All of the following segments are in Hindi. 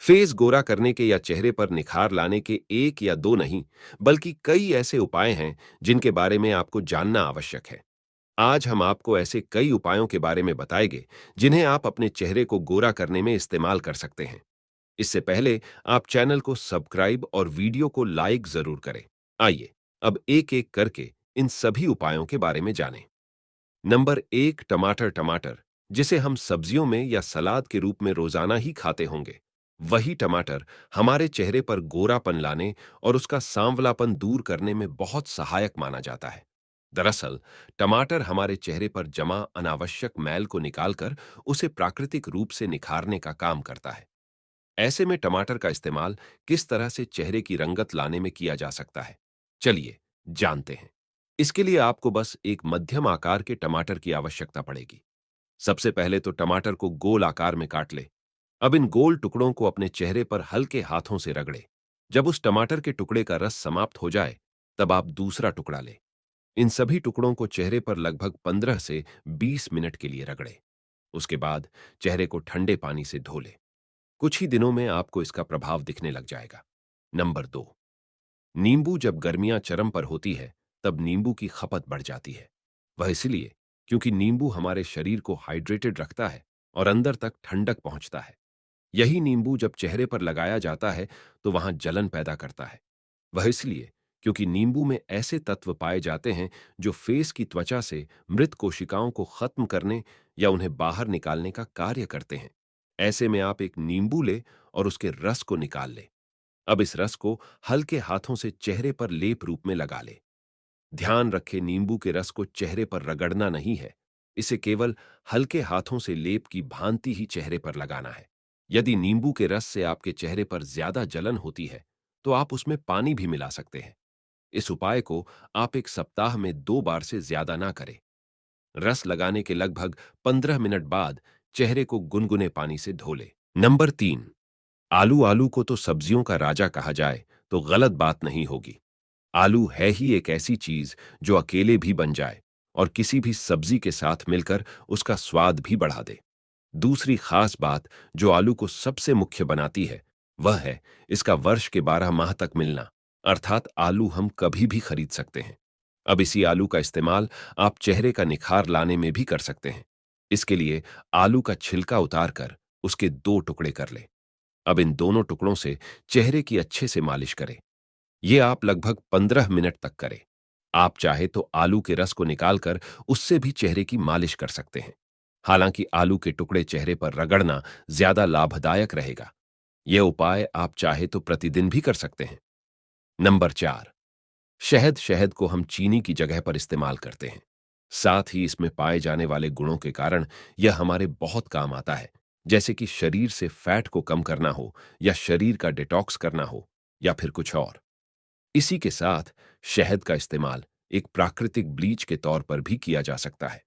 फेस गोरा करने के या चेहरे पर निखार लाने के एक या दो नहीं, बल्कि कई ऐसे उपाय हैं जिनके बारे में आपको जानना आवश्यक है। आज हम आपको ऐसे कई उपायों के बारे में बताएंगे जिन्हें आप अपने चेहरे को गोरा करने में इस्तेमाल कर सकते हैं। इससे पहले आप चैनल को सब्सक्राइब और वीडियो को लाइक जरूर करें। आइए अब एक एक करके इन सभी उपायों के बारे में जानें। नंबर एक, टमाटर। टमाटर जिसे हम सब्जियों में या सलाद के रूप में रोजाना ही खाते होंगे, वही टमाटर हमारे चेहरे पर गोरापन लाने और उसका सांवलापन दूर करने में बहुत सहायक माना जाता है। दरअसल टमाटर हमारे चेहरे पर जमा अनावश्यक मैल को निकालकर उसे प्राकृतिक रूप से निखारने का काम करता है। ऐसे में टमाटर का इस्तेमाल किस तरह से चेहरे की रंगत लाने में किया जा सकता है, चलिए जानते हैं। इसके लिए आपको बस एक मध्यम आकार के टमाटर की आवश्यकता पड़ेगी। सबसे पहले तो टमाटर को गोल आकार में काट ले। अब इन गोल टुकड़ों को अपने चेहरे पर हल्के हाथों से रगड़े। जब उस टमाटर के टुकड़े का रस समाप्त हो जाए, तब आप दूसरा टुकड़ा लें। इन सभी टुकड़ों को चेहरे पर लगभग 15 से 20 मिनट के लिए रगड़े। उसके बाद चेहरे को ठंडे पानी से धो ले। कुछ ही दिनों में आपको इसका प्रभाव दिखने लग जाएगा। नंबर दो, नींबू। जब गर्मियां चरम पर होती है, तब नींबू की खपत बढ़ जाती है। वह इसलिए क्योंकि नींबू हमारे शरीर को हाइड्रेटेड रखता है और अंदर तक ठंडक पहुंचता है। यही नींबू जब चेहरे पर लगाया जाता है तो वहां जलन पैदा करता है। वह इसलिए क्योंकि नींबू में ऐसे तत्व पाए जाते हैं जो फेस की त्वचा से मृत कोशिकाओं को खत्म करने या उन्हें बाहर निकालने का कार्य करते हैं। ऐसे में आप एक नींबू ले और उसके रस को निकाल ले। अब इस रस को हल्के हाथों से चेहरे पर लेप रूप में लगा ले। ध्यान रखें, नींबू के रस को चेहरे पर रगड़ना नहीं है। इसे केवल हल्के हाथों से लेप की भांति ही चेहरे पर लगाना है। यदि नींबू के रस से आपके चेहरे पर ज्यादा जलन होती है, तो आप उसमें पानी भी मिला सकते हैं। इस उपाय को आप एक सप्ताह में 2 बार से ज्यादा ना करें। रस लगाने के लगभग 15 मिनट बाद चेहरे को गुनगुने पानी से धो ले। नंबर तीन, आलू। आलू को तो सब्जियों का राजा कहा जाए तो गलत बात नहीं होगी। आलू है ही एक ऐसी चीज जो अकेले भी बन जाए और किसी भी सब्जी के साथ मिलकर उसका स्वाद भी बढ़ा दे। दूसरी खास बात जो आलू को सबसे मुख्य बनाती है, वह है इसका वर्ष के 12 माह तक मिलना। अर्थात आलू हम कभी भी खरीद सकते हैं। अब इसी आलू का इस्तेमाल आप चेहरे का निखार लाने में भी कर सकते हैं। इसके लिए आलू का छिलका उतारकर उसके 2 टुकड़े कर ले। अब इन दोनों टुकड़ों से चेहरे की अच्छे से मालिश करें। ये आप लगभग 15 मिनट तक करें। आप चाहे तो आलू के रस को निकालकर उससे भी चेहरे की मालिश कर सकते हैं। हालांकि आलू के टुकड़े चेहरे पर रगड़ना ज्यादा लाभदायक रहेगा। यह उपाय आप चाहे तो प्रतिदिन भी कर सकते हैं। नंबर चार, शहद। शहद को हम चीनी की जगह पर इस्तेमाल करते हैं। साथ ही इसमें पाए जाने वाले गुणों के कारण यह हमारे बहुत काम आता है, जैसे कि शरीर से फैट को कम करना हो, या शरीर का डिटॉक्स करना हो, या फिर कुछ और। इसी के साथ शहद का इस्तेमाल एक प्राकृतिक ब्लीच के तौर पर भी किया जा सकता है।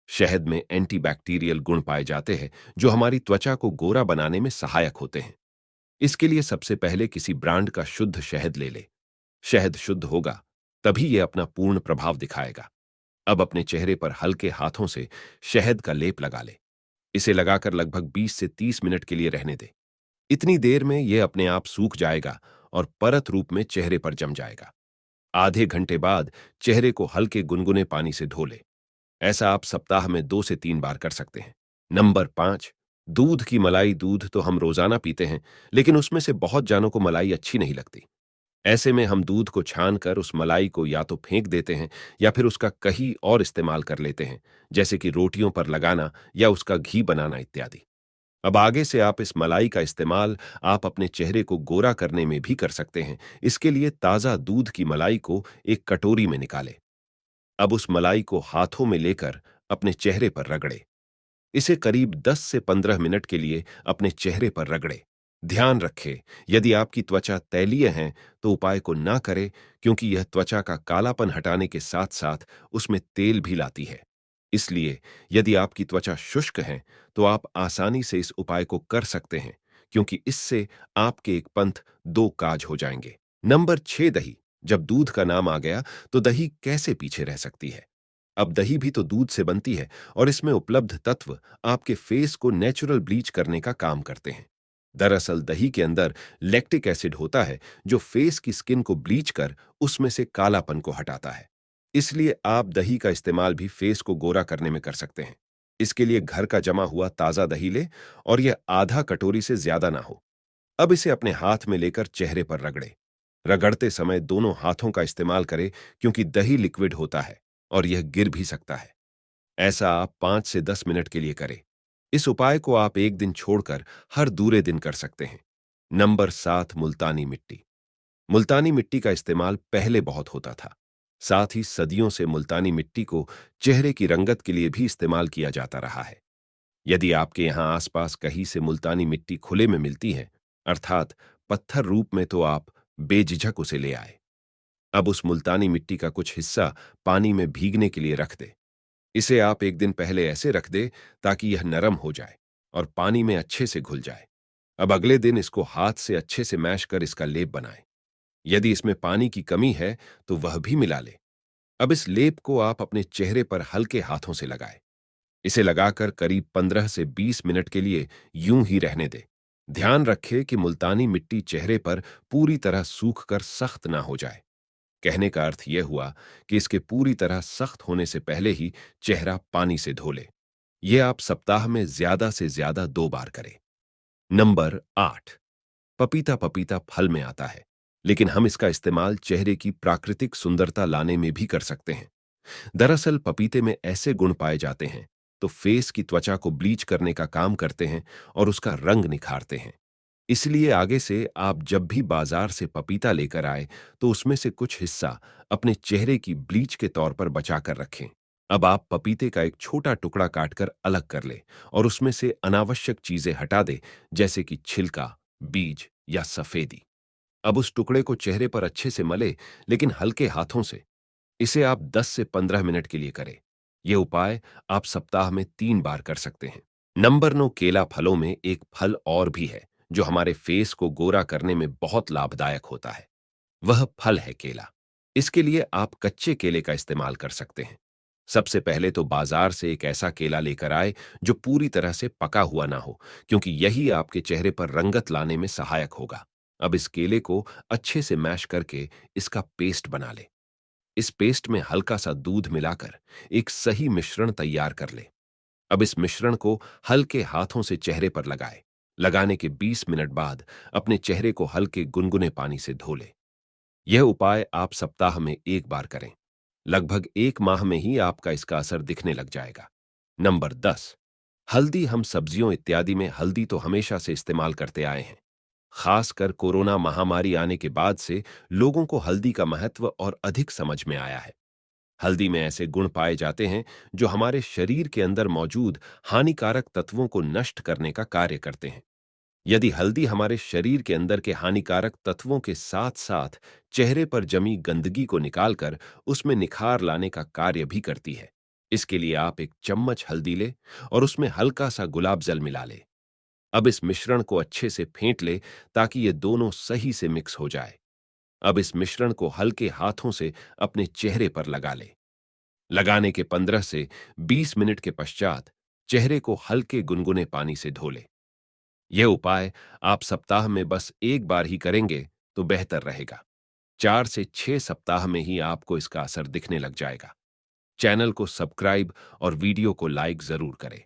शहद में एंटीबैक्टीरियल गुण पाए जाते हैं जो हमारी त्वचा को गोरा बनाने में सहायक होते हैं। इसके लिए सबसे पहले किसी ब्रांड का शुद्ध शहद ले ले। शहद शुद्ध होगा तभी यह अपना पूर्ण प्रभाव दिखाएगा। अब अपने चेहरे पर हल्के हाथों से शहद का लेप लगा ले। इसे लगाकर लगभग 20 से 30 मिनट के लिए रहने दे। इतनी देर में यह अपने आप सूख जाएगा और परत रूप में चेहरे पर जम जाएगा। आधे घंटे बाद चेहरे को हल्के गुनगुने पानी से धो ले। ऐसा आप सप्ताह में 2 से 3 बार कर सकते हैं। नंबर पांच, दूध की मलाई। दूध तो हम रोजाना पीते हैं, लेकिन उसमें से बहुत जानों को मलाई अच्छी नहीं लगती। ऐसे में हम दूध को छानकर उस मलाई को या तो फेंक देते हैं या फिर उसका कहीं और इस्तेमाल कर लेते हैं, जैसे कि रोटियों पर लगाना या उसका घी बनाना इत्यादि। अब आगे से आप इस मलाई का इस्तेमाल आप अपने चेहरे को गोरा करने में भी कर सकते हैं। इसके लिए ताज़ा दूध की मलाई को एक कटोरी में निकालें। अब उस मलाई को हाथों में लेकर अपने चेहरे पर रगड़े। इसे करीब 10 से 15 मिनट के लिए अपने चेहरे पर रगड़े। ध्यान रखें, यदि आपकी त्वचा तैलीय है तो उपाय को ना करें, क्योंकि यह त्वचा का कालापन हटाने के साथ साथ उसमें तेल भी लाती है। इसलिए यदि आपकी त्वचा शुष्क है तो आप आसानी से इस उपाय को कर सकते हैं, क्योंकि इससे आपके एक पंथ 2 काज हो जाएंगे। नंबर 6, दही। जब दूध का नाम आ गया तो दही कैसे पीछे रह सकती है। अब दही भी तो दूध से बनती है और इसमें उपलब्ध तत्व आपके फेस को नेचुरल ब्लीच करने का काम करते हैं। दरअसल दही के अंदर लैक्टिक एसिड होता है जो फेस की स्किन को ब्लीच कर उसमें से कालापन को हटाता है। इसलिए आप दही का इस्तेमाल भी फेस को गोरा करने में कर सकते हैं। इसके लिए घर का जमा हुआ ताजा दही ले और यह आधा कटोरी से ज्यादा ना हो। अब इसे अपने हाथ में लेकर चेहरे पर रगड़े। रगड़ते समय दोनों हाथों का इस्तेमाल करें क्योंकि दही लिक्विड होता है और यह गिर भी सकता है। ऐसा आप 5 से 10 मिनट के लिए करें। इस उपाय को आप एक दिन छोड़कर हर दूसरे दिन कर सकते हैं। नंबर 7, मुल्तानी मिट्टी। मुल्तानी मिट्टी का इस्तेमाल पहले बहुत होता था। साथ ही सदियों से मुल्तानी मिट्टी को चेहरे की रंगत के लिए भी इस्तेमाल किया जाता रहा है। यदि आपके यहाँ आसपास कहीं से मुल्तानी मिट्टी खुले में मिलती है, अर्थात पत्थर रूप में, तो आप बेझिझक उसे ले आए। अब उस मुल्तानी मिट्टी का कुछ हिस्सा पानी में भीगने के लिए रख दे। इसे आप एक दिन पहले ऐसे रख दे ताकि यह नरम हो जाए और पानी में अच्छे से घुल जाए। अब अगले दिन इसको हाथ से अच्छे से मैश कर इसका लेप बनाएं। यदि इसमें पानी की कमी है तो वह भी मिला ले। अब इस लेप को आप अपने चेहरे पर हल्के हाथों से लगाएं। इसे लगाकर करीब 15 से 20 मिनट के लिए यूं ही रहने दें। ध्यान रखें कि मुल्तानी मिट्टी चेहरे पर पूरी तरह सूख कर सख्त ना हो जाए। कहने का अर्थ यह हुआ कि इसके पूरी तरह सख्त होने से पहले ही चेहरा पानी से धो ले। यह आप सप्ताह में ज्यादा से ज्यादा 2 बार करें। नंबर 8, पपीता। पपीता फल में आता है, लेकिन हम इसका इस्तेमाल चेहरे की प्राकृतिक सुंदरता लाने में भी कर सकते हैं। दरअसल पपीते में ऐसे गुण पाए जाते हैं तो फेस की त्वचा को ब्लीच करने का काम करते हैं और उसका रंग निखारते हैं। इसलिए आगे से आप जब भी बाजार से पपीता लेकर आए तो उसमें से कुछ हिस्सा अपने चेहरे की ब्लीच के तौर पर बचा कर रखें। अब आप पपीते का एक छोटा टुकड़ा काटकर अलग कर ले और उसमें से अनावश्यक चीजें हटा दे, जैसे कि छिलका, बीज या सफेदी। अब उस टुकड़े को चेहरे पर अच्छे से मले, लेकिन हल्के हाथों से। इसे आप 10 से 15 मिनट के लिए करें। यह उपाय आप सप्ताह में 3 बार कर सकते हैं। नंबर 9, केला। फलों में एक फल और भी है जो हमारे फेस को गोरा करने में बहुत लाभदायक होता है। वह फल है केला। इसके लिए आप कच्चे केले का इस्तेमाल कर सकते हैं। सबसे पहले तो बाजार से एक ऐसा केला लेकर आए जो पूरी तरह से पका हुआ ना हो, क्योंकि यही आपके चेहरे पर रंगत लाने में सहायक होगा। अब इस केले को अच्छे से मैश करके इसका पेस्ट बना ले। इस पेस्ट में हल्का सा दूध मिलाकर एक सही मिश्रण तैयार कर ले। अब इस मिश्रण को हल्के हाथों से चेहरे पर लगाए। लगाने के 20 मिनट बाद अपने चेहरे को हल्के गुनगुने पानी से धो ले। यह उपाय आप सप्ताह में 1 बार करें। लगभग 1 माह में ही आपका इसका असर दिखने लग जाएगा। नंबर 10, हल्दी। हम सब्जियों इत्यादि में हल्दी तो हमेशा से इस्तेमाल करते आए हैं। खासकर कोरोना महामारी आने के बाद से लोगों को हल्दी का महत्व और अधिक समझ में आया है। हल्दी में ऐसे गुण पाए जाते हैं जो हमारे शरीर के अंदर मौजूद हानिकारक तत्वों को नष्ट करने का कार्य करते हैं। यदि हल्दी हमारे शरीर के अंदर के हानिकारक तत्वों के साथ साथ चेहरे पर जमी गंदगी को निकालकर उसमें निखार लाने का कार्य भी करती है। इसके लिए आप एक चम्मच हल्दी ले और उसमें हल्का सा गुलाब जल मिला ले। अब इस मिश्रण को अच्छे से फेंट ले ताकि ये दोनों सही से मिक्स हो जाए। अब इस मिश्रण को हल्के हाथों से अपने चेहरे पर लगा ले। लगाने के 15 से 20 मिनट के पश्चात चेहरे को हल्के गुनगुने पानी से धो ले। यह उपाय आप सप्ताह में बस 1 बार ही करेंगे तो बेहतर रहेगा। 4 से 6 सप्ताह में ही आपको इसका असर दिखने लग जाएगा। चैनल को सब्सक्राइब और वीडियो को लाइक जरूर करें।